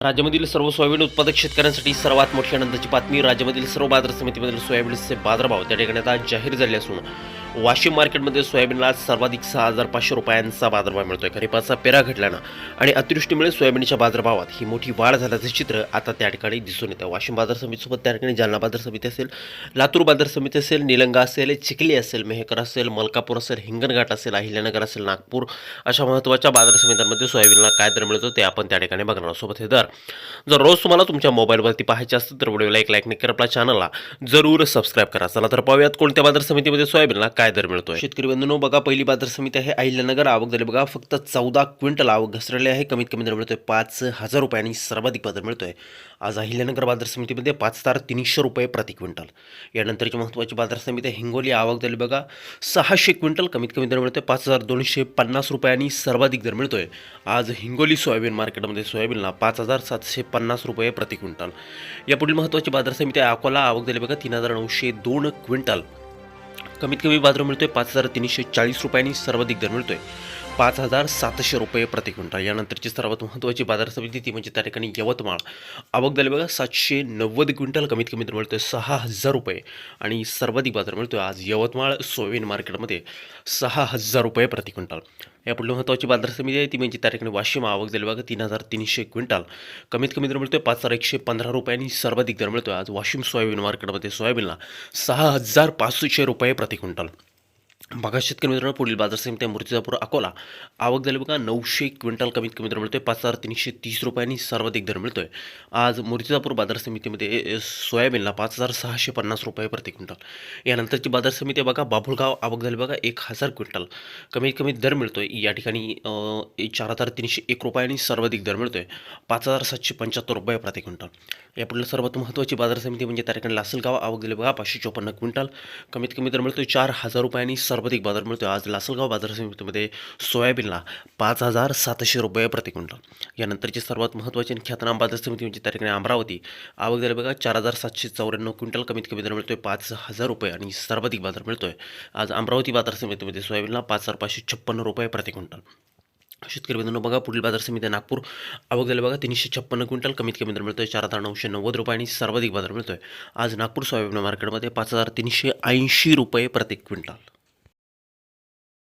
राज्यामधील सर्व सोयाबीन उत्पादक शेतकऱ्यांसाठी सर्वात मोठी आनंदाची बातमी. राज्यामधील सर्व बाजार समितीमधील सोयाबीनचे बाजारभाव त्या ठिकाणी आता जाहीर झाले असून वाशिम मार्केटमध्ये सोयाबीनला सर्वाधिक 6,500 रुपयांचा बाजारभाव मिळतोय. खरीपाचा पेरा घटल्यानं आणि अतिवृष्टीमुळे सोयाबीनच्या बाजारभावात ही मोठी वाढ झाल्याचं चित्र आता त्या ठिकाणी दिसून येतं. वाशिम बाजार समितीसोबत त्या ठिकाणी जालना बाजार समिती असेल, लातूर बाजार समिती असेल, निलंगा असेल, चिखली असेल, मेहकर असेल, मलकापूर असेल, हिंगणघाट असेल, अहिल्यानगर असेल, नागपूर अशा महत्त्वाच्या बाजार समित्यांमध्ये सोयाबीनला काय दर मिळतो ते आपण त्या ठिकाणी बघणार आहोत. सोबत हे दर जर रोज तुम्हाला तुमच्या मोबाईलवरती पाहायचे असतील तर व्हिडिओला एक लाईक नक्की करा, आपल्या चॅनलला जरूर सबस्क्राईब करा. चला तर पाहूयात कोणत्या बाजार समितीमध्ये सोयाबीनला काय दर मिळतोय. शेतकरी बंधूंनो, बघा पहिली बाजार समिती आहे अहिल्यानगर. आवक झाली बघा फक्त 14 क्विंटल आवक घसरली आहे. कमीत कमी दर मिळतोय 5,000 रुपये आणि सर्वाधिक बाजार मिळतोय आज अहिल्यानगर बाजार समितीमध्ये 5,300 रुपये प्रति क्विंटल. यानंतरची महत्त्वाची बाजार समिती आहे हिंगोली. आवक झाली बघा 600 क्विंटल. कमीत कमी दर मिळतोय 5,250 रुपये आणि सर्वाधिक दर मिळतोय आज हिंगोली सोयाबीन मार्केटमध्ये सोयाबीनला 5,750 रुपये प्रति क्विंटल. यापुढील महत्त्वाची बाजार समिती आहे अकोला. आवक झाली बघा 3,902 क्विंटल. कमीत कमी बाजार मिळतोय 5,340 रुपये आणि सर्वाधिक दर मिळतोय 5,700 रुपये प्रति क्विंटल. यानंतरची सर्वात महत्त्वाची बाजार समिती ती म्हणजे त्या ठिकाणी यवतमाळ. आवक झाली बघा 790 क्विंटल. कमीत कमी दर मिळतोय 6,000 रुपये आणि सर्वाधिक बाजार मिळतोय आज यवतमाळ सोयाबीन मार्केटमध्ये 6,000 रुपये प्रति क्विंटल. यापुढे महत्त्वाची बाजार समिती आहे ती म्हणजे त्या ठिकाणी वाशिम. आवक झाली बघा 3,300 क्विंटल. कमीत कमी दर मिळतोय 5,115 रुपये आणि सर्वाधिक दर मिळतोय आज वाशिम सोयाबीन मार्केटमध्ये सोयाबीनला 6,500 रुपये प्रति क्विंटल. बघा शेतकरी मित्रांनो, पुढील बाजार समिती आहे मूर्तिजापूर अकोला. आवक झाली बघा 900 क्विंटल. कमीत कमी दर मिळतोय 5,330 रुपये आणि सर्वाधिक दर मिळतोय आज मूर्तिजापूर बाजार समितीमध्ये सोयाबीनला 5,650 रुपये प्रति क्विंटल. यानंतरची बाजार समिती आहे बघा बाभुळगाव. आवक झाली बघा 1,000 क्विंटल. कमीत कमी दर मिळतोय या ठिकाणी 4,301 रुपये आणि सर्वाधिक दर मिळतोय 5,775 रुपये प्रति क्विंटल. यापुढील सर्वात महत्त्वाची बाजार समिती म्हणजे त्या ठिकाणी लासलगाव. आवक झाली बघा 554 क्विंटल. कमीत कमी दर मिळतोय 4,000 रुपये आणि सर्वाधिक बाजार मिळतोय आज लासलगाव बाजार समितीमध्ये सोयाबीनला 5,700 रुपये प्रति क्विंटल. यानंतरची सर्वात महत्त्वाची आणि ख्यातनाम बाजार समिती म्हणजे त्या ठिकाणी अमरावती. आवक झाली बघा 4,794 क्विंटल. कमीत कमी दर मिळतोय 5,000 रुपये आणि सर्वाधिक बाजार मिळतोय आज अमरावती बाजार समितीमध्ये सोयाबीनला 5,556 रुपये प्रति क्विंटल. शेतकरी बंधूंनो, बघा पुढील बाजार समिती आहे नागपूर. आवक झाली बघा 356 क्विंटल. कमीत कमी दर मिळतोय 4,990 रुपये आणि सर्वाधिक बाजार मिळतोय आज नागपूर सोयाबीन मार्केटमध्ये 5,380 रुपये प्रति क्विंटल.